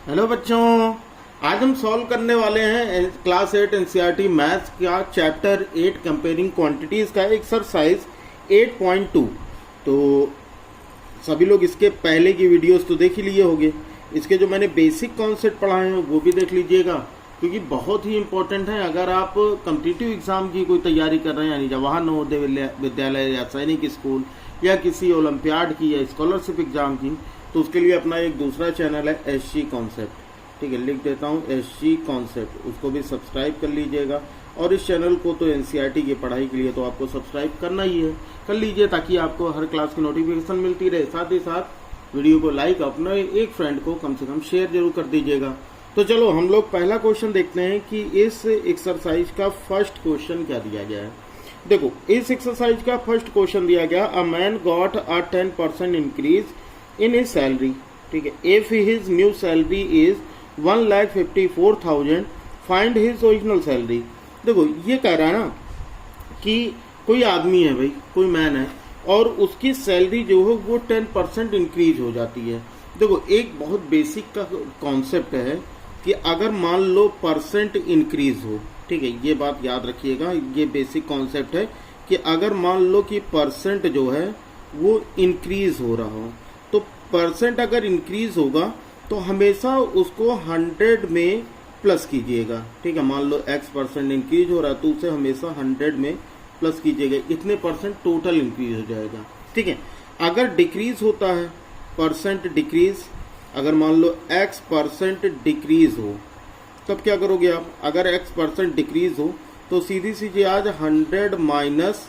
Hello बच्चों, आज हम सॉल्व करने वाले हैं क्लास 8 एनसीईआरटी मैथ्स का चैप्टर 8 कंपेयरिंग क्वांटिटीज का एक्सरसाइज 8.2। तो सभी लोग इसके पहले की वीडियोस तो देख ही लिए होंगे। इसके जो मैंने बेसिक कॉन्सेप्ट पढ़ाए हैं वो भी देख लीजिएगा, क्योंकि बहुत ही इंपॉर्टेंट है। अगर आप कॉम्पिटिटिव एग्जाम की कोई तैयारी कर रहे हैं, यानी जवाहर नवोदय विद्यालय या सैनिक स्कूल या किसी ओलंपियाड की या स्कॉलरशिप एग्जाम की, तो उसके लिए अपना एक दूसरा चैनल है एसजी कॉन्सेप्ट। ठीक है, लिख देता हूँ एसजी कॉन्सेप्ट, उसको भी सब्सक्राइब कर लीजिएगा। और इस चैनल को तो एनसीईआरटी की पढ़ाई के लिए तो आपको सब्सक्राइब करना ही है, कर लीजिए, ताकि आपको हर क्लास की नोटिफिकेशन मिलती रहे। साथ ही साथ वीडियो को लाइक, अपने एक फ्रेंड को कम से कम शेयर जरूर कर दीजिएगा। तो चलो हम लोग पहला क्वेश्चन देखते हैं कि इस एक्सरसाइज का फर्स्ट क्वेश्चन क्या दिया गया है। देखो, इस एक्सरसाइज का फर्स्ट क्वेश्चन दिया गया, a man got a 10% increase in his salary. ठीक है, if his new salary is 1,54,000, find his original salary. देखो, ये कह रहा है ना कि कोई आदमी है भाई, कोई मैन है, और उसकी सैलरी जो है वो 10% इंक्रीज हो जाती है। देखो, एक बहुत बेसिक का कॉन्सेप्ट है कि अगर मान लो परसेंट इंक्रीज हो, ठीक है, ये बात याद रखिएगा, ये बेसिक कॉन्सेप्ट है कि अगर मान लो कि परसेंट जो है वो इंक्रीज हो रहा हो, तो परसेंट अगर इंक्रीज होगा तो हमेशा उसको 100 में प्लस कीजिएगा। ठीक है, मान लो x% इंक्रीज हो रहा है तो उसे हमेशा 100 में प्लस कीजिएगा, इतने परसेंट टोटल इंक्रीज हो जाएगा। ठीक है, अगर डिक्रीज होता है, परसेंट डिक्रीज, अगर मान लो x% डिक्रीज हो, तब क्या करोगे आप? अगर x% डिक्रीज हो तो सीधी सीधी आज 100 माइनस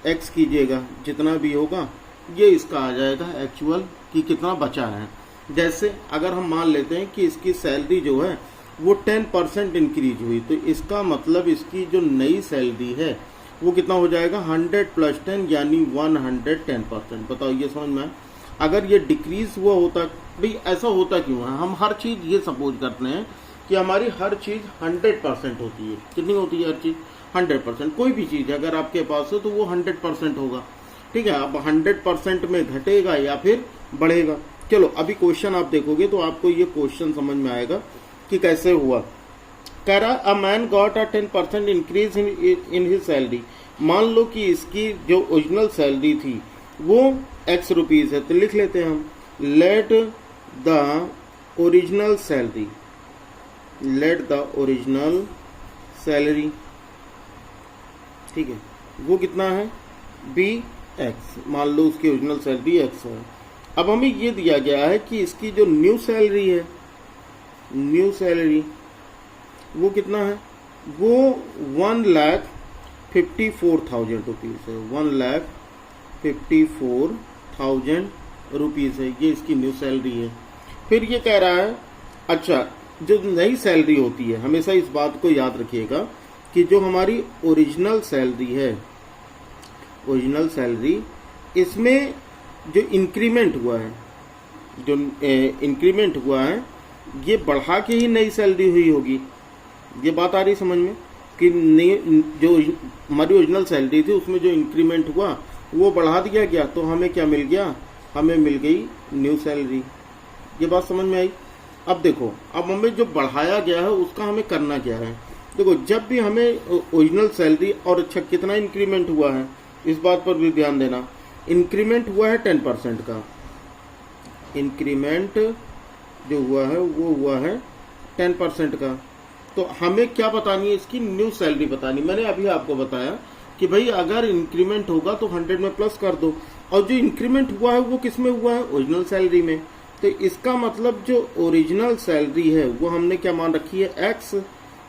x कीजिएगा, जितना भी होगा ये इसका आ जाएगा एक्चुअल कि कितना बचा है। जैसे अगर हम मान लेते हैं कि इसकी सैलरी जो है वो 10% इंक्रीज हुई, तो इसका मतलब इसकी जो नई सैलरी है वो कितना हो जाएगा? 100 + 10 यानी 110%। बताओ, ये समझ में? अगर ये डिक्रीज हुआ होता, भाई ऐसा होता क्यों है? हम हर चीज ये सपोज करते हैं कि हमारी हर चीज 100% होती है। कितनी होती है हर चीज? 100%। कोई भी चीज अगर आपके पास हो तो वो 100% होगा। ठीक है, अब 100% में घटेगा या फिर बढ़ेगा। चलो, अभी क्वेश्चन आप देखोगे तो आपको ये क्वेश्चन समझ में आएगा कि कैसे हुआ। कह रहा, a man got a 10% increase in his salary. मान लो कि इसकी जो ओरिजिनल सैलरी थी वो x रुपीज है, तो लिख लेते हैं हम, let the original salary, let the original salary, ठीक है, वो कितना है? x। मान लो उसकी ओरिजिनल सैलरी x है। अब हमें ये दिया गया है कि इसकी जो न्यू सैलरी है, न्यू सैलरी वो कितना है? वो 1,54,000 रुपीज है, 1,54,000 रुपीज है, ये इसकी न्यू सैलरी है। फिर ये कह रहा है, अच्छा, जो नई सैलरी होती है, हमेशा इस बात को याद रखिएगा कि जो हमारी ओरिजिनल सैलरी है, ओरिजिनल सैलरी, इसमें जो इंक्रीमेंट हुआ है, जो इंक्रीमेंट हुआ है, ये बढ़ा के ही नई सैलरी हुई होगी। ये बात आ रही समझ में कि जो हमारी ओरिजिनल सैलरी थी उसमें जो इंक्रीमेंट हुआ वो बढ़ा दिया गया, तो हमें क्या मिल गया? हमें मिल गई न्यू सैलरी। ये बात समझ में आई? अब देखो, अब हमें जो बढ़ाया गया है उसका हमें करना क्या है। देखो, जब भी हमें ओरिजिनल सैलरी, और अच्छा कितना इंक्रीमेंट हुआ है इस बात पर भी ध्यान देना। इंक्रीमेंट हुआ है 10% का, इंक्रीमेंट जो हुआ है वो हुआ है 10% का। तो हमें क्या बतानी है? इसकी न्यू सैलरी बतानी। मैंने अभी आपको बताया कि भाई अगर इंक्रीमेंट होगा तो 100 में प्लस कर दो, और जो इंक्रीमेंट हुआ है वो किस में हुआ है? ओरिजिनल सैलरी में। तो इसका मतलब जो ओरिजिनल सैलरी है वो हमने क्या मान रखी है? x।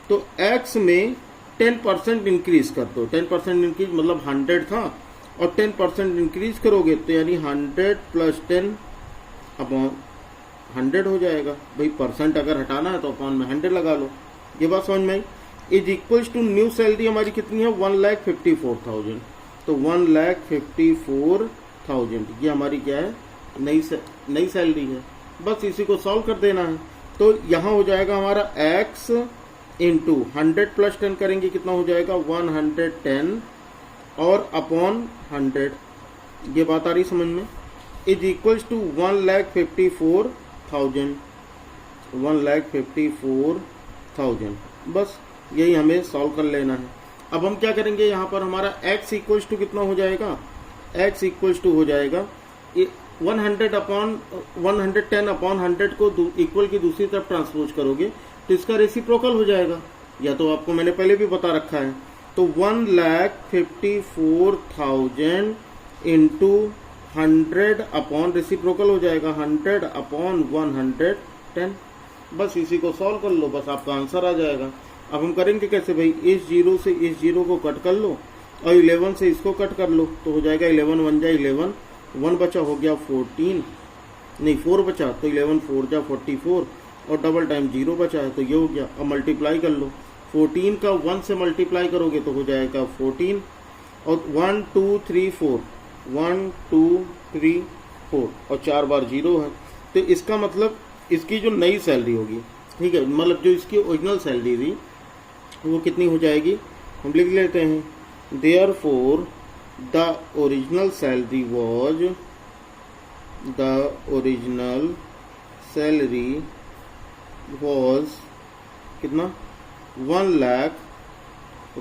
तो x में 10% इंक्रीज कर दो। 10% इंक्रीज मतलब 100 था, और 10% इंक्रीज करोगे तो यानी 100 + 10 अपॉन 100 हो जाएगा। भाई परसेंट अगर हटाना है तो अपॉन में 100 लगा लो। ये बात समझ में आई? Is equals to new salary हमारी कितनी है? 1,54,000। तो 1,54,000 ये हमारी क्या है? नई सैलरी है। बस इसी को सॉल्व कर देना है। तो यहाँ हो जाएगा हमारा x इंटू 100 + 10 करेंगे, कितना हो जाएगा? 110 और अपॉन 100। ये बात आ रही समझ में? Is equals to 1,54,000। 1,54,000। बस यही हमें सॉल्व कर लेना है। अब हम क्या करेंगे, यहाँ पर हमारा x इक्वल्स टू कितना हो जाएगा, x इक्वल्स टू हो जाएगा 110 अपॉन 100 को इक्वल की दूसरी तरफ ट्रांसपोज करोगे तो इसका रेसिप्रोकल हो जाएगा, या तो आपको मैंने पहले भी बता रखा है। तो 1,54,000 इंटू 100 अपॉन रेसिप्रोकल हो जाएगा 100 अपॉन 110। बस इसी को सॉल्व कर लो, बस आपका आंसर आ जाएगा। अब हम करेंगे कैसे भाई, इस जीरो से इस जीरो को कट कर लो और 11 से इसको कट कर लो, तो हो जाएगा 11 1 जा 11, 1 बचा हो गया 14, नहीं 4 बचा तो 11 4 जा 44 और डबल टाइम 0 बचा है तो ये हो गया। अब मल्टीप्लाई कर लो, 14 का 1 से मल्टीप्लाई करोगे तो हो जाएगा 14 और 1 2 3 4 1 2 3 4 और 4 बार 0 है, तो इसका मतलब इसकी जो नई सैलरी होगी, ठीक है, मतलब जो इसकी ओरिजिनल सैलरी थी वो कितनी हो जाएगी, हम लिख लेते हैं। Therefore the original salary was कितना, 1,00,000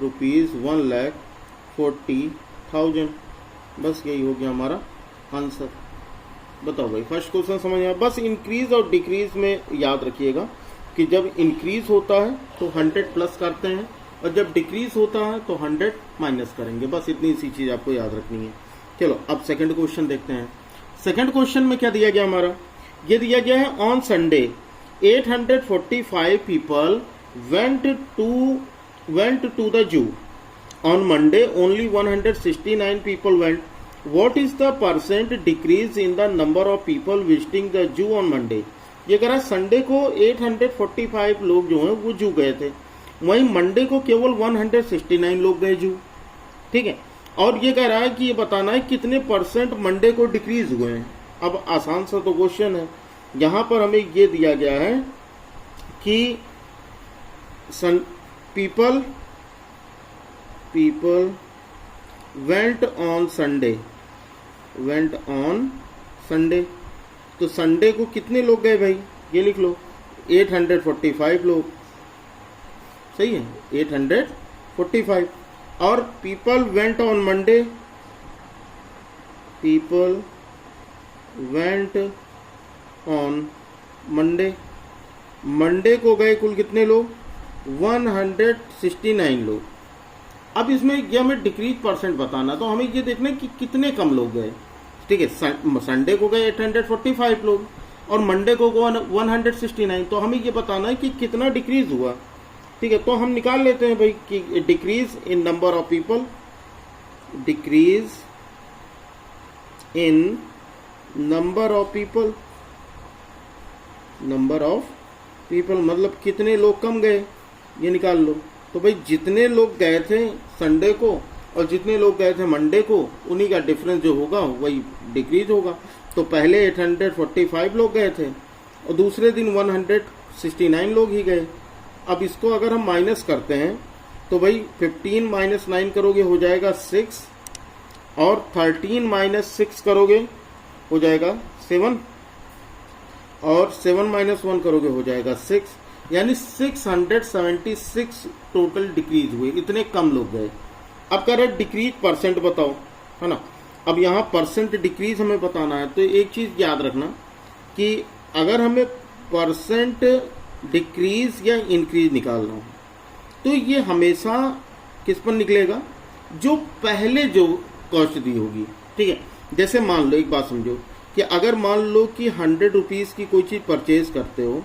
रुपीज़, 1,40,000। बस यही हो गया हमारा आंसर। बताओ भाई, फर्स्ट क्वेश्चन समझ आया। बस इंक्रीज और डिक्रीज में याद रखिएगा कि जब इंक्रीज होता है तो 100 प्लस करते हैं और जब डिक्रीज होता है तो 100 माइनस करेंगे। बस इतनी सी चीज आपको याद रखनी है। चलो अब सेकंड क्वेश्चन देखते हैं। सेकंड क्वेश्चन में क्या दिया गया हमारा, ये दिया गया है on Sunday 845 people went to the zoo. On Monday only 169 people went. What is the % decrease in the number of people visiting the zoo on Monday? ये कह रहा है संडे को 845 लोग जो हैं वो जू गए थे, वहीं मंडे को केवल 169 लोग गए जू, ठीक है। और ये कह रहा है कि ये बताना है कितने % मंडे को डिक्रीज हुए हैं। अब आसान सा तो क्वेश्चन है, यहाँ पर हमें ये दिया गया है कि पीपल वेंट ऑन संडे, तो संडे को कितने लोग गए भाई, ये लिख लो 845 लोग, सही है 845। और people went on Monday, people went on Monday को गए कुल कितने लोग, 169 लोग। अब इसमें ये हमें डिक्रीज % बताना, तो हमें ये देखना है कि कितने कम लोग गए, ठीक है। संडे को गए 845 लोग और मंडे को 169, तो हमें ये बताना है कि कितना डिक्रीज हुआ, ठीक है। तो हम निकाल लेते हैं भाई कि decrease in number of people, decrease in number of people मतलब कितने लोग कम गए, ये निकाल लो। तो भाई जितने लोग गए थे संडे को और जितने लोग गए थे मंडे को, उन्हीं का डिफरेंस जो होगा वही डिक्रीज होगा। तो पहले 845 लोग गए थे और दूसरे दिन 169 लोग ही गए। अब इसको अगर हम माइनस करते हैं तो भाई 15 माइनस 9 करोगे हो जाएगा 6 और 13 माइनस 6 करोगे हो जाएगा 7 और 7 माइनस 1 करोगे हो जाएगा 6, यानी 676 टोटल डिक्रीज हुए, इतने कम लोग गए। अब कह रहे डिक्रीज % बताओ, है ना। अब यहाँ % डिक्रीज हमें बताना है, तो एक चीज याद रखना कि अगर हमें % डिक्रीज या इंक्रीज निकालना हो तो ये हमेशा किस पर निकलेगा, जो पहले जो कॉस्ट दी होगी, ठीक है। जैसे मान लो, एक बात समझो कि अगर मान लो कि 100 रुपीज़ की कोई चीज़ परचेज करते हो,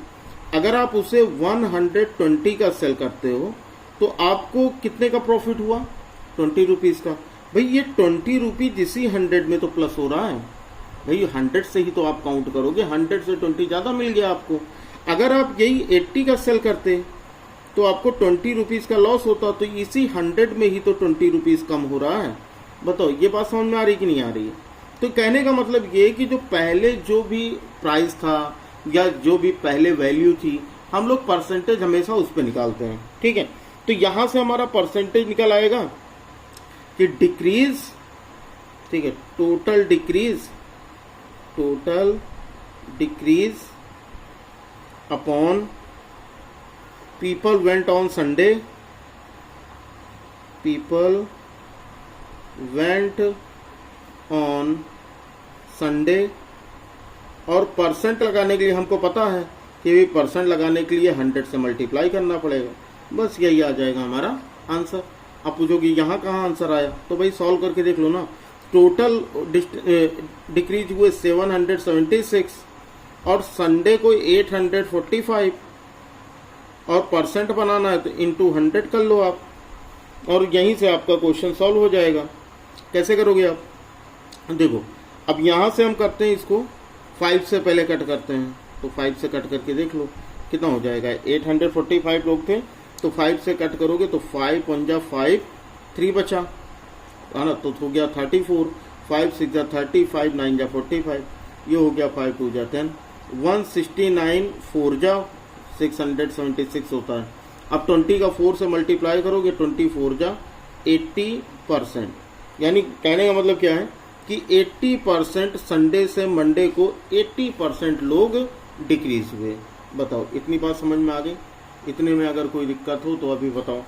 अगर आप उसे 120 का सेल करते हो तो आपको कितने का प्रॉफिट हुआ, 20 रुपीज़ का। भाई ये 20 रुपीज़ इसी 100 में तो प्लस हो रहा है भाई, 100 से ही तो आप काउंट करोगे, 100 से 20 ज़्यादा मिल गया आपको। अगर आप यही 80 का सेल करते तो आपको 20 रुपीज़ का लॉस होता, तो इसी 100 में ही तो 20 रुपीज़ कम हो रहा है। बताओ ये बात समझ में आ रही कि नहीं आ रही है। तो कहने का मतलब ये कि जो पहले जो भी प्राइस था या जो भी पहले वैल्यू थी, हम लोग % हमेशा उस पर निकालते हैं, ठीक है। तो यहां से हमारा % निकल आएगा कि डिक्रीज, ठीक है, total decrease upon people went on Sunday, people went on Sunday, और परसेंट लगाने के लिए हमको पता है कि भी परसेंट लगाने के लिए 100 से मल्टीप्लाई करना पड़ेगा। बस यही आ जाएगा हमारा आंसर। आप पूछोगे यहाँ कहाँ आंसर आया, तो भाई सॉल्व करके देख लो ना। टोटल डिक्रीज हुए 776 और संडे को 845, और परसेंट बनाना है तो इंटू 100 कर लो आप, और यहीं से आपका क्वेश्चन सॉल्व हो जाएगा। कैसे करोगे आप, देखो अब यहाँ से हम करते हैं इसको 5 से पहले कट करते हैं, तो 5 से कट करके देख लो कितना हो जाएगा। 845 लोग थे तो 5 से कट करोगे तो 5 1 जा 5, 3 बचा है ना, तो हो गया 34, 5 6 जा 30, 5 9 जा 45, ये हो गया 5 2 जा 10, 169 4 जा 676 होता है। अब 20 का 4 से मल्टीप्लाई करोगे, 24 जा 80%, यानी कहने का मतलब क्या है कि 80% संडे से मंडे को 80% लोग डिक्रीज हुए। बताओ इतनी बात समझ में आ गई? इतने में अगर कोई दिक्कत हो तो अभी बताओ,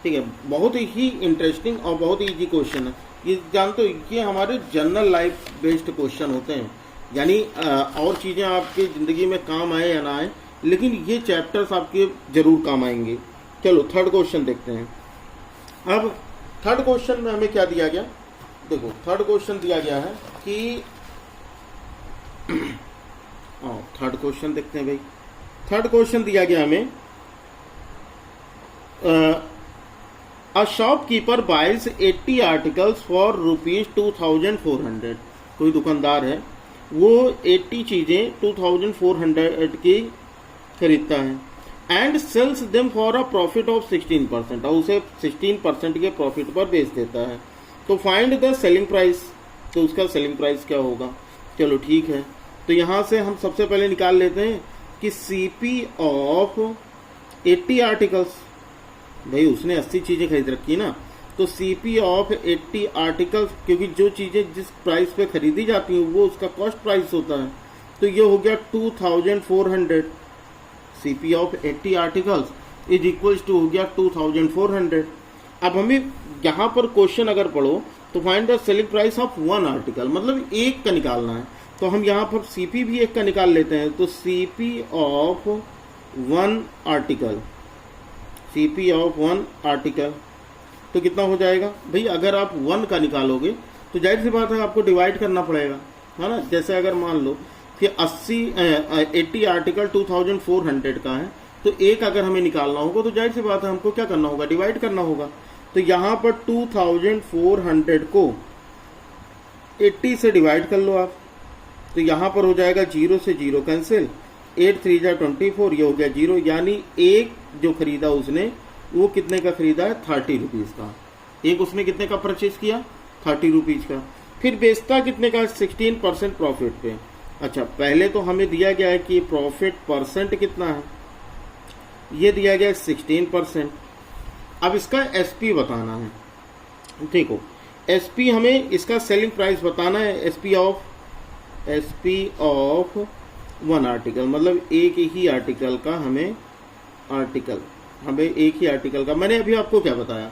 ठीक है। बहुत ही इंटरेस्टिंग और बहुत ही ईजी क्वेश्चन है ये, जानते हो ये हमारे जनरल लाइफ बेस्ड क्वेश्चन होते हैं, यानी और चीज़ें आपकी ज़िंदगी में काम आए या ना आए, लेकिन ये चैप्टर्स आपके जरूर काम आएंगे। चलो थर्ड क्वेश्चन देखते हैं। अब थर्ड क्वेश्चन में हमें क्या दिया गया, देखो थर्ड क्वेश्चन दिया गया है कि थर्ड क्वेश्चन देखते हैं भाई। थर्ड क्वेश्चन दिया गया हमें, a shopkeeper buys 80 articles for ₹2400। कोई दुकानदार है वो 80 चीजें 2400 की खरीदता है, and sells them for a profit of 16%, और उसे 16% के प्रॉफिट पर बेच देता है। तो फाइंड द सेलिंग प्राइस, तो उसका सेलिंग प्राइस क्या होगा। चलो ठीक है, तो यहाँ से हम सबसे पहले निकाल लेते हैं कि सीपी ऑफ 80 आर्टिकल्स, भाई उसने 80 चीजें खरीद रखी है ना, तो सीपी ऑफ 80 आर्टिकल्स, क्योंकि जो चीजें जिस प्राइस पे खरीदी जाती हैं वो उसका कॉस्ट प्राइस होता है, तो ये हो गया 2400। CP of 80 articles is equals to हो गया 2400। अब हमें यहाँ पर क्वेश्चन अगर पढ़ो तो find the selling price of 1 article, मतलब एक का निकालना है, तो हम यहाँ पर सीपी भी एक का निकाल लेते हैं। तो CP of 1 article, CP of 1 article तो कितना हो जाएगा भाई। अगर आप 1 का निकालोगे तो जाहिर सी बात है आपको डिवाइड करना पड़ेगा, है ना। जैसे अगर मान लो कि 80 आर्टिकल 2400 का है, तो एक अगर हमें निकालना होगा तो जाहिर सी बात है हमको क्या करना होगा, डिवाइड करना होगा। तो यहाँ पर 2400 को 80 से डिवाइड कर लो आप, तो यहाँ पर हो जाएगा 0 से 0 कैंसिल, 8 3 जा 24, ये हो गया 0, यानी एक जो खरीदा उसने वो कितने का खरीदा है, 30 रुपीज का। एक उसने कितने का परचेज किया, 30 रुपीज का। फिर बेचता कितने का, 16% प्रॉफिट पे। अच्छा पहले तो हमें दिया गया है कि प्रॉफिट परसेंट कितना है, ये दिया गया है 16%। अब इसका एसपी बताना है, देखो एसपी हमें इसका सेलिंग प्राइस बताना है, एसपी ऑफ 1 आर्टिकल, मतलब एक ही आर्टिकल का हमें एक ही आर्टिकल का। मैंने अभी आपको क्या बताया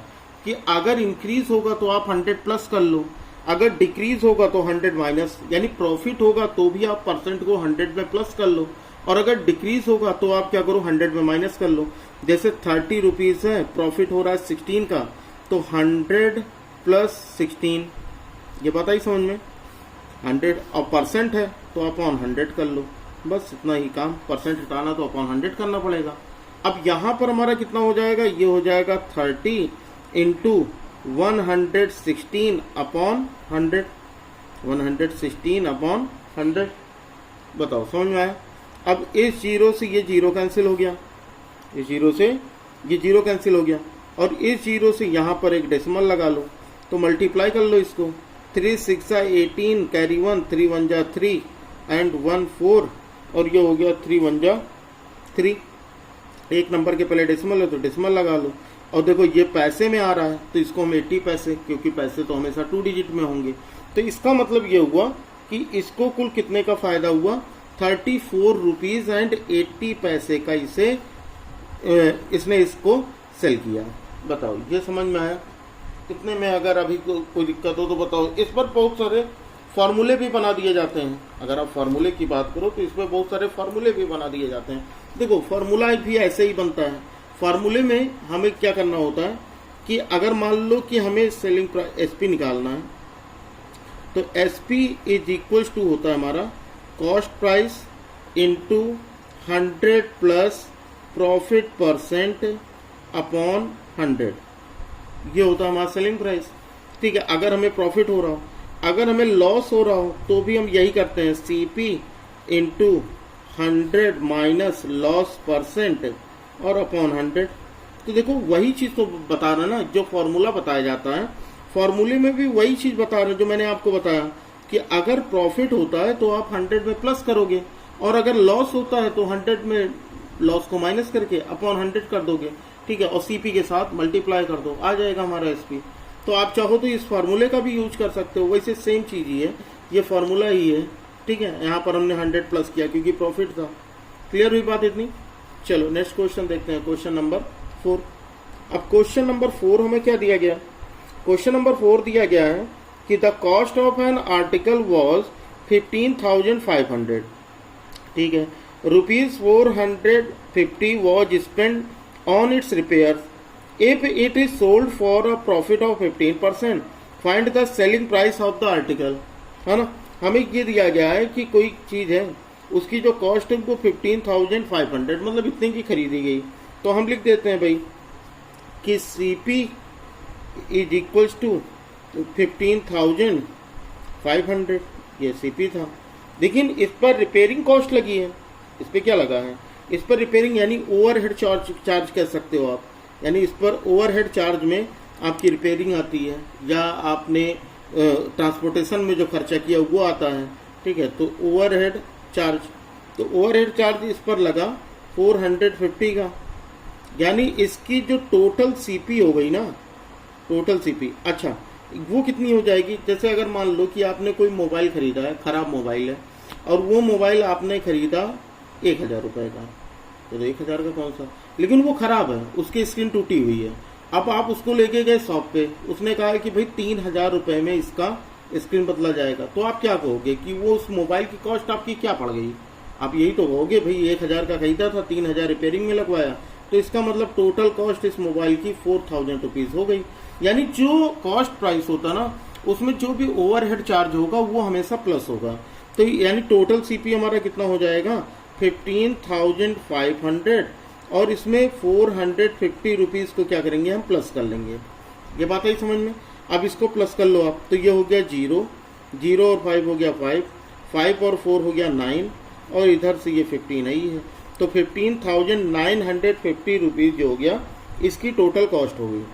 कि अगर इंक्रीज होगा तो आप 100 प्लस कर लो, अगर डिक्रीज होगा तो 100 माइनस, यानी प्रॉफिट होगा तो भी आप परसेंट को 100 में प्लस कर लो, और अगर डिक्रीज होगा तो आप क्या करो, 100 में माइनस कर लो। जैसे 30 रुपीज है, प्रॉफिट हो रहा है 16 का, तो 100 प्लस 16, ये बात आई समझ में। 100 और परसेंट है तो अपॉन 100 कर लो, बस इतना ही काम। परसेंट हटाना तो अपॉन 100 करना पड़ेगा। अब यहाँ पर हमारा कितना हो जाएगा, ये हो जाएगा 30 इंटू 116 अपॉन 100, 116 अपॉन 100। बताओ समझ में आया। अब इस 0 से ये 0 कैंसिल हो गया, इस 0 से ये 0 कैंसिल हो गया, और इस 0 से यहाँ पर एक डेसिमल लगा लो, तो मल्टीप्लाई कर लो इसको। 3 6 18, कैरी 1, 3 1 जा 3 एंड 1 4, और ये हो गया 3 1 जा 3। एक नंबर के पहले डेसिमल है तो डेसिमल लगा लो, और देखो ये पैसे में आ रहा है तो इसको हम 80 पैसे, क्योंकि पैसे तो हमेशा 2 डिजिट में होंगे। तो इसका मतलब ये हुआ कि इसको कुल कितने का फायदा हुआ, ₹34.80 का इसने इसको सेल किया। बताओ ये समझ में आया? कितने में? अगर अभी कोई दिक्कत हो तो बताओ। इस पर बहुत सारे फार्मूले भी बना दिए जाते हैं। अगर आप फार्मूले की बात करो तो इसमें बहुत सारे फार्मूले भी बना दिए जाते हैं। देखो फार्मूला भी ऐसे ही बनता है। फार्मूले में हमें क्या करना होता है कि अगर मान लो कि हमें सेलिंग प्राइस एसपी निकालना है, तो एसपी इज इक्वल टू होता है हमारा cost price into 100 plus profit percent upon 100। ये होता है हमारा सेलिंग प्राइस। ठीक है, अगर हमें प्रॉफिट हो रहा हो, अगर हमें लॉस हो रहा हो तो भी हम यही करते हैं, CP into 100 minus loss percent और अपॉन 100। तो देखो वही चीज तो बता रहा है ना, जो फॉर्मूला बताया जाता है फॉर्मूले में भी वही चीज बता रहे हैं जो मैंने आपको बताया कि अगर प्रॉफिट होता है तो आप 100 में प्लस करोगे, और अगर लॉस होता है तो 100 में लॉस को माइनस करके अपॉन 100 कर दोगे। ठीक है, और सीपी के साथ मल्टीप्लाई कर दो, आ जाएगा हमारा एसपी। तो आप चाहो तो इस फार्मूले का भी यूज कर सकते हो, वैसे सेम चीज ही है, ये फार्मूला ही है। ठीक है, यहाँ पर हमने 100 प्लस किया क्योंकि प्रॉफिट था। क्लियर हुई बात इतनी? चलो नेक्स्ट क्वेश्चन देखते हैं, क्वेश्चन नंबर 4। अब क्वेश्चन नंबर 4 हमें क्या दिया गया? क्वेश्चन नंबर 4 दिया गया है कि the cost of an article was 15,500। ठीक है, ₹450 was spend on it's repair. If it is sold for a profit of 15%, find the selling price of the article. है ना, हमें ये दिया गया है कि कोई चीज है उसकी जो कॉस्ट है वो 15,500 मतलब इतने की खरीदी गई। तो हम लिख देते हैं भाई कि सीपी इज इक्वल्स टू 15,500, ये सीपी था। लेकिन इस पर रिपेयरिंग कॉस्ट लगी है। इस पर क्या लगा है? इस पर रिपेयरिंग यानी ओवरहेड चार्ज कह सकते हो आप, यानी इस पर ओवरहेड चार्ज में आपकी रिपेयरिंग आती है, या आपने ट्रांसपोर्टेशन में जो खर्चा किया वो आता है। ठीक है, तो ओवरहेड चार्ज, तो ओवरहेड चार्ज इस पर लगा 450 का, यानी इसकी जो टोटल सीपी हो गई ना, टोटल सीपी। अच्छा, वो कितनी हो जाएगी? जैसे अगर मान लो कि आपने कोई मोबाइल खरीदा है, खराब मोबाइल है, और वो मोबाइल आपने खरीदा 1,000 रुपए का, तो 1,000 का कौन सा, लेकिन वो खराब है, उसकी स्क्रीन टूटी हुई है। अब आप उसको लेके गए शॉप पे, उसने कहा कि भाई 3,000 रुपए में इसका स्क्रीन बदला जाएगा। तो आप क्या कहोगे कि वो उस मोबाइल की कॉस्ट आपकी क्या पड़ गई? आप यही तो कहोगे भाई 1,000 का खरीदा था, 3,000 रिपेयरिंग में लगवाया, तो इसका मतलब टोटल कॉस्ट इस मोबाइल की 4,000 रुपीज हो गई। यानी जो कॉस्ट प्राइस होता ना, उसमें जो भी ओवरहेड चार्ज होगा वो हमेशा प्लस होगा। तो यानी टोटल सीपी हमारा कितना हो जाएगा? 15,500, और इसमें 450 रुपीज को क्या करेंगे हम? प्लस कर लेंगे। ये बात आई समझ में? अब इसको प्लस कर लो आप, तो ये हो गया 0, 0 और 5 हो गया 5, 5 और 4 हो गया 9, और इधर से ये 15 ही है। तो 15,950 रुपीज जो हो गया इसकी टोटल कॉस्ट हो गई।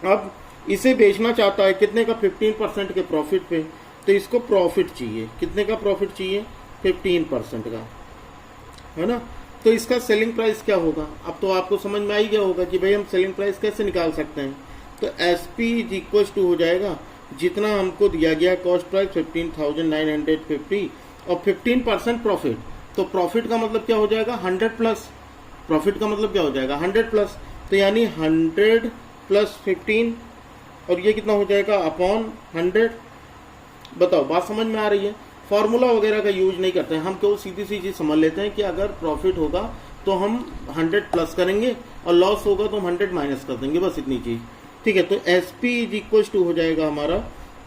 अब इसे बेचना चाहता है कितने का? 15% के प्रॉफिट पे। तो इसको प्रॉफिट चाहिए, कितने का प्रॉफिट चाहिए? 15% का, है ना। तो इसका सेलिंग प्राइस क्या होगा? अब तो आपको समझ में आ ही गया होगा कि भाई हम सेलिंग प्राइस कैसे निकाल सकते हैं। तो एसपी इज इक्वल टू हो जाएगा जितना हमको दिया गया कॉस्ट प्राइस 15,950 और 15% प्रॉफिट। तो प्रॉफिट का मतलब क्या हो जाएगा? 100 प्लस। प्रॉफिट का मतलब क्या हो जाएगा? 100 प्लस। तो यानी 100 प्लस 15, और ये कितना हो जाएगा? अपॉन 100। बताओ बात समझ में आ रही है? फॉर्मूला वगैरह का यूज नहीं करते हैं हम, केवल सीधी सी चीज समझ लेते हैं कि अगर प्रॉफिट होगा तो हम 100 प्लस करेंगे, और लॉस होगा तो हम 100 माइनस कर देंगे, बस इतनी चीज। ठीक है, तो एसपी इज इक्वल टू हो जाएगा हमारा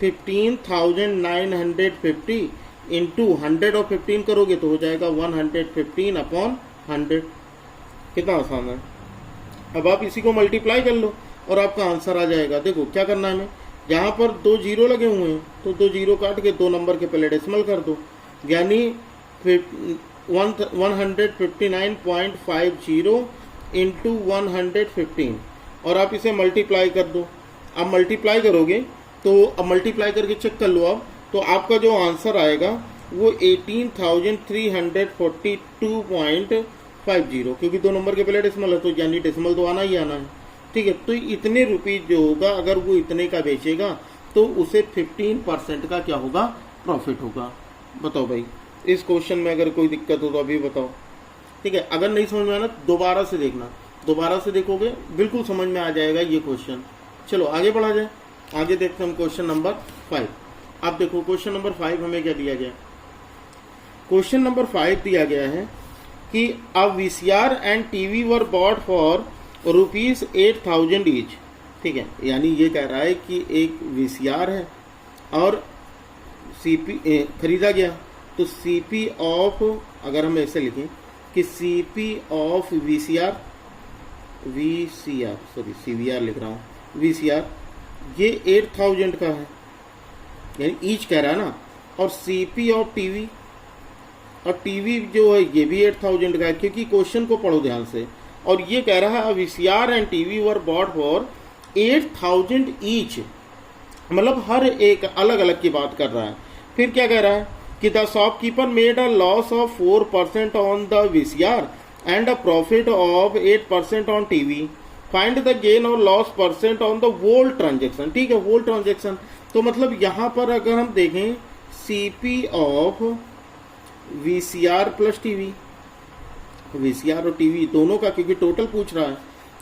15,950 इंटू 100 और 15 करोगे तो हो जाएगा 115 अपॉन 100। कितना आसान है। अब आप इसी को मल्टीप्लाई कर लो और आपका आंसर आ जाएगा। देखो क्या करना है हमें, यहाँ पर 2 जीरो लगे हुए हैं तो 2 जीरो काट के 2 नंबर के पहले डेसिमल कर दो, यानी 159.50 इंटू 115, और आप इसे मल्टीप्लाई कर दो। अब मल्टीप्लाई करोगे तो अब मल्टीप्लाई करके चेक कर लो आप, तो आपका जो आंसर आएगा वो 18,342.50, क्योंकि 2 नंबर के पहले डेसिमल है तो यानी डेसिमल तो आना ही आना है। ठीक है, तो इतने रुपीज जो होगा, अगर वो इतने का बेचेगा तो उसे 15% का क्या होगा? प्रॉफिट होगा। बताओ भाई इस क्वेश्चन में अगर कोई दिक्कत हो तो अभी बताओ, ठीक है। अगर नहीं समझ में आना दोबारा से देखना, दोबारा से देखोगे बिल्कुल समझ में आ जाएगा ये क्वेश्चन। चलो आगे बढ़ा जाए, आगे देखते हैं हम क्वेश्चन नंबर 5। अब देखो क्वेश्चन नंबर 5 हमें क्या दिया गया। क्वेश्चन नंबर 5 दिया गया है कि a VCR and TV were bought for ₹8,000 each, ठीक है। यानी ये कह रहा है कि एक वीसीआर है और सीपी खरीदा गया, तो सीपी ऑफ, अगर हम ऐसे लिखें कि CP of VCR sorry CVR लिख रहा हूँ, वीसीआर ये 8,000 का है, यानी ईच कह रहा है ना, और सीपी ऑफ टीवी, और टीवी जो है ये भी 8,000 का है, क्योंकि क्वेश्चन को पढ़ो ध्यान से। और ये कह रहा है VCR and TV were bought for 8,000 each, मतलब हर एक अलग अलग की बात कर रहा है। फिर क्या कह रहा है कि the shopkeeper made a loss of 4% on the VCR and a profit of 8% on TV, find the gain और loss percent on the whole transaction, ठीक है। वोल ट्रांजेक्शन तो मतलब यहाँ पर अगर हम देखें CP of VCR plus TV, VCR और टीवी दोनों का, क्योंकि टोटल पूछ रहा है,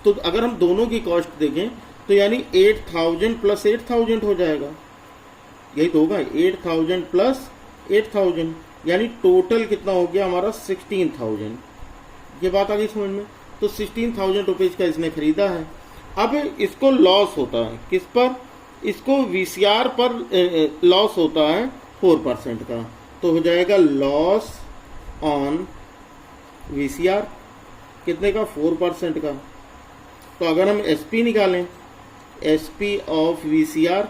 तो अगर हम दोनों की कॉस्ट देखें तो यानी 8,000 प्लस 8,000 हो जाएगा, यही तो होगा 8,000 प्लस 8,000, यानी टोटल कितना हो गया हमारा 16,000। ये बात आ गई समझ में। तो 16,000 रुपीज का इसने खरीदा है। अब इसको लॉस होता है किस पर, इसको वीसीआर पर लॉस होता है 4% का, तो हो जाएगा लॉस ऑन वीसीआर कितने का, 4% का। तो अगर हम एसपी निकालें, एसपी ऑफ वीसीआर,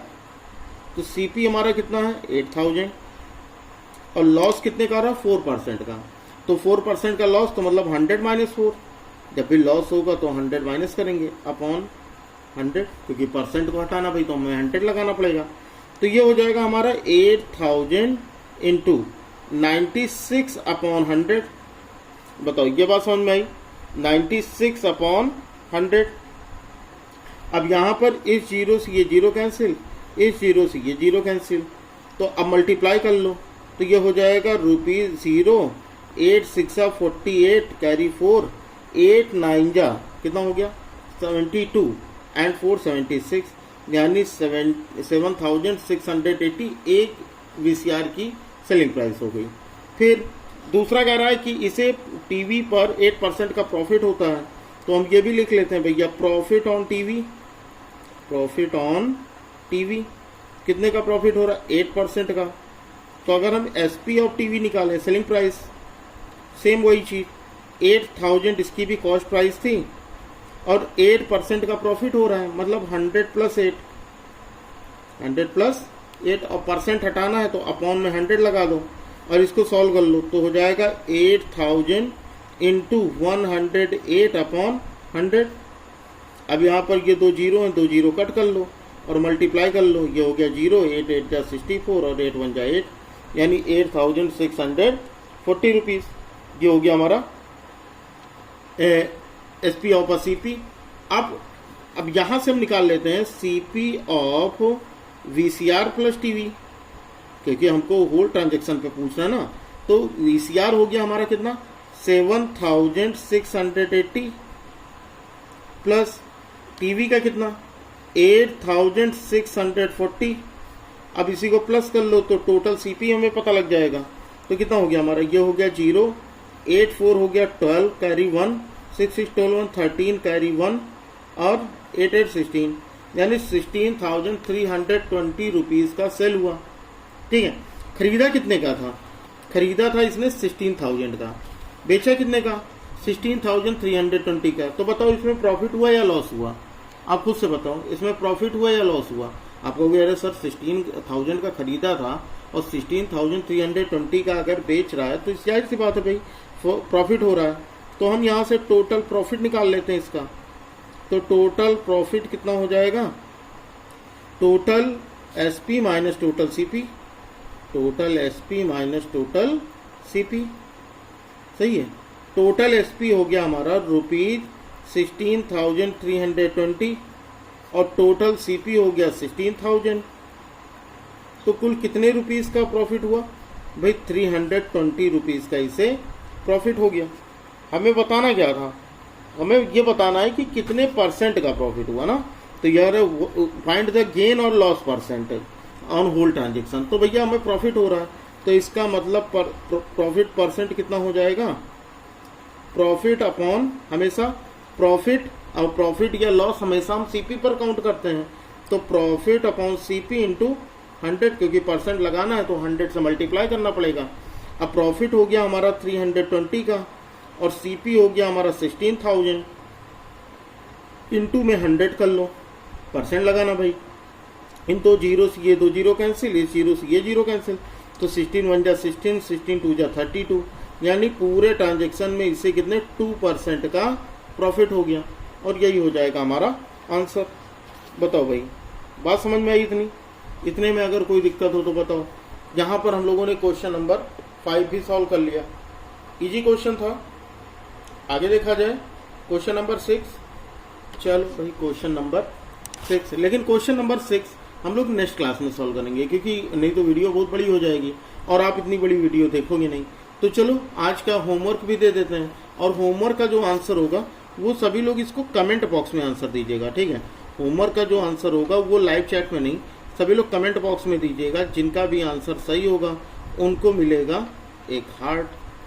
तो सीपी हमारा कितना है 8,000 और लॉस कितने का रहा 4% का, तो 4% का लॉस तो मतलब 100 माइनस 4, जब भी लॉस होगा तो 100 माइनस करेंगे अपॉन 100, क्योंकि परसेंट को हटाना भाई तो हमें 100 लगाना पड़ेगा। तो ये हो जाएगा हमारा 8,000 इंटू 96 अपॉन 100। बताओ ये बात समझ में आई, 96 अपॉन 100। अब यहाँ पर इस जीरो से ये जीरो कैंसिल, इस जीरो से ये जीरो कैंसिल, तो अब मल्टीप्लाई कर लो, तो ये हो जाएगा ₹0, 8 6 48 कैरी 4, 8 9 जा कितना हो गया 72 एंड 4 76, यानी 7,680 एक वीसीआर की सेलिंग प्राइस हो गई। फिर दूसरा कह रहा है कि इसे टीवी पर 8% का प्रॉफिट होता है, तो हम ये भी लिख लेते हैं भैया profit on TV, profit on TV कितने का प्रॉफिट हो रहा है 8% का। तो अगर हम एसपी ऑफ टीवी निकालें सेलिंग प्राइस, सेम वही चीज 8,000 इसकी भी कॉस्ट प्राइस थी और 8% का प्रॉफिट हो रहा है, मतलब 100 प्लस 8, 100 प्लस 8, और परसेंट हटाना है तो अपॉन में 100 लगा दो और इसको सॉल्व कर लो, तो हो जाएगा 8,000 इंटू 108 अपॉन 100। अब यहाँ पर ये दो जीरो हैं, दो जीरो कट कर लो और मल्टीप्लाई कर लो, ये हो गया 0, 8 8 जा 64 और 8 1 जा 8, यानी 8,640 रुपीज़। ये हो गया हमारा एसपी ऑफ सीपी। अब यहाँ से हम निकाल लेते हैं CP of VCR plus TV, क्योंकि हमको होल ट्रांजेक्शन पे पूछना है ना। तो वीसीआर हो गया हमारा कितना 7,680 प्लस टीवी का कितना 8,640। अब इसी को प्लस कर लो तो टोटल सीपी हमें पता लग जाएगा। तो कितना हो गया हमारा, ये हो गया 0, 8 4 हो गया 12 कैरी 1, 6 6 12 13 कैरी 1 और 8 8 16, यानी 16,320 रुपीज़ का सेल हुआ। ठीक है, खरीदा कितने का था, खरीदा था इसने 16,000 का, बेचा कितने का 16,320 का। तो बताओ इसमें प्रॉफिट हुआ या लॉस हुआ, आप खुद से बताओ इसमें प्रॉफिट हुआ या लॉस हुआ। आप कहोगे अरे सर 16,000 का खरीदा था और 16,320 का अगर बेच रहा है तो जाहिर सी बात है भाई प्रॉफिट हो रहा है। तो हम यहाँ से टोटल प्रॉफिट निकाल लेते हैं इसका। तो टोटल प्रॉफिट कितना हो जाएगा, total SP minus total CP, total SP minus total CP, सही है। टोटल एसपी हो गया हमारा ₹16,320 और टोटल सीपी हो गया 16,000। तो कुल कितने रुपीस का प्रॉफिट हुआ, भाई 320 रुपीज़ का इसे प्रॉफिट हो गया। हमें बताना क्या था, हमें ये बताना है कि कितने परसेंट का प्रॉफिट हुआ ना। तो यार फाइंड द गेन और loss percent on whole transaction. तो भैया हमें प्रॉफिट हो रहा है, तो इसका मतलब प्रॉफिट परसेंट कितना हो जाएगा, प्रॉफिट अपॉन हमेशा प्रॉफिट, और प्रॉफिट या लॉस हमेशा हम सीपी पर काउंट करते हैं। तो प्रॉफिट अपॉन सीपी इंटू 100, क्योंकि परसेंट लगाना है तो 100 से मल्टीप्लाई करना पड़ेगा। अब प्रॉफिट हो गया हमारा 320 का, और सीपी हो गया हमारा 16,000, इंटू में 100 कर लो, परसेंट लगाना भाई। इन दो जीरो से ये 2 जीरो कैंसिल, इस जीरो से ये जीरो कैंसिल, तो 16 1 जा 16, 16 2 जा 32, यानी पूरे ट्रांजेक्शन में इससे कितने 2% का प्रॉफिट हो गया, और यही हो जाएगा हमारा आंसर। बताओ भाई, बात समझ में आई इतनी? इतने में अगर कोई दिक्कत हो तो बताओ। यहाँ पर हम लोगों ने क्वेश्चन नंबर 5 भी सॉल्व कर लिया, इजी क्वेश्चन था। आगे देखा जाए क्वेश्चन नंबर 6। चलो भाई क्वेश्चन नंबर 6, लेकिन क्वेश्चन नंबर 6 हम लोग नेक्स्ट क्लास में सॉल्व करेंगे, क्योंकि नहीं तो वीडियो बहुत बड़ी हो जाएगी और आप इतनी बड़ी वीडियो देखोगे नहीं। तो चलो आज का होमवर्क भी दे देते हैं, और होमवर्क का जो आंसर होगा वो सभी लोग इसको कमेंट बॉक्स में आंसर दीजिएगा, ठीक है। होमवर्क का जो आंसर होगा वो लाइव चैट में नहीं, सभी लोग कमेंट बॉक्स में दीजिएगा। जिनका भी आंसर सही होगा उनको मिलेगा एक हार्ट,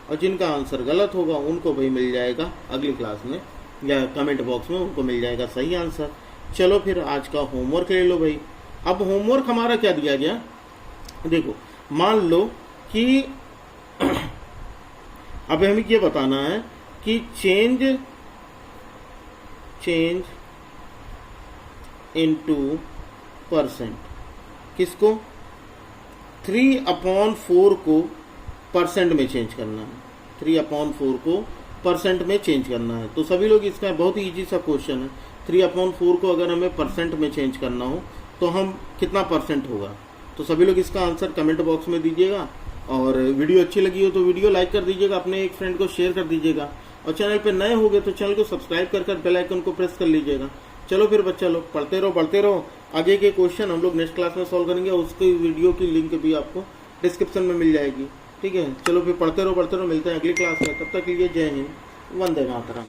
और जिनका आंसर गलत होगा उनको भाई मिल जाएगा अगली क्लास में या कमेंट बॉक्स में उनको मिल जाएगा सही आंसर। चलो फिर आज का होमवर्क ले लो भाई। अब होमवर्क हमारा क्या दिया गया, देखो मान लो कि अब हमें ये बताना है कि चेंज इनटू परसेंट, किसको 3/4 को परसेंट में चेंज करना है, 3/4 को परसेंट में चेंज करना है। तो सभी लोग, इसका बहुत ही ईजी सा क्वेश्चन है, 3/4 को अगर हमें परसेंट में चेंज करना हो तो हम कितना परसेंट होगा। तो सभी लोग इसका आंसर कमेंट बॉक्स में दीजिएगा, और वीडियो अच्छी लगी हो तो वीडियो लाइक कर दीजिएगा, अपने एक फ्रेंड को शेयर कर दीजिएगा, और चैनल पे नए हो गए तो चैनल को सब्सक्राइब कर बेल आइकन को प्रेस कर लीजिएगा। चलो फिर बच्चा लोग पढ़ते रहो बढ़ते रहो। आगे के क्वेश्चन हम लोग नेक्स्ट क्लास में सॉल्व करेंगे, उसकी वीडियो की लिंक भी आपको डिस्क्रिप्शन में मिल जाएगी, ठीक है। चलो फिर पढ़ते रहो मिलते हैं अगली क्लास में। तब तक के लिए जय हिंद, वंदे मातरम।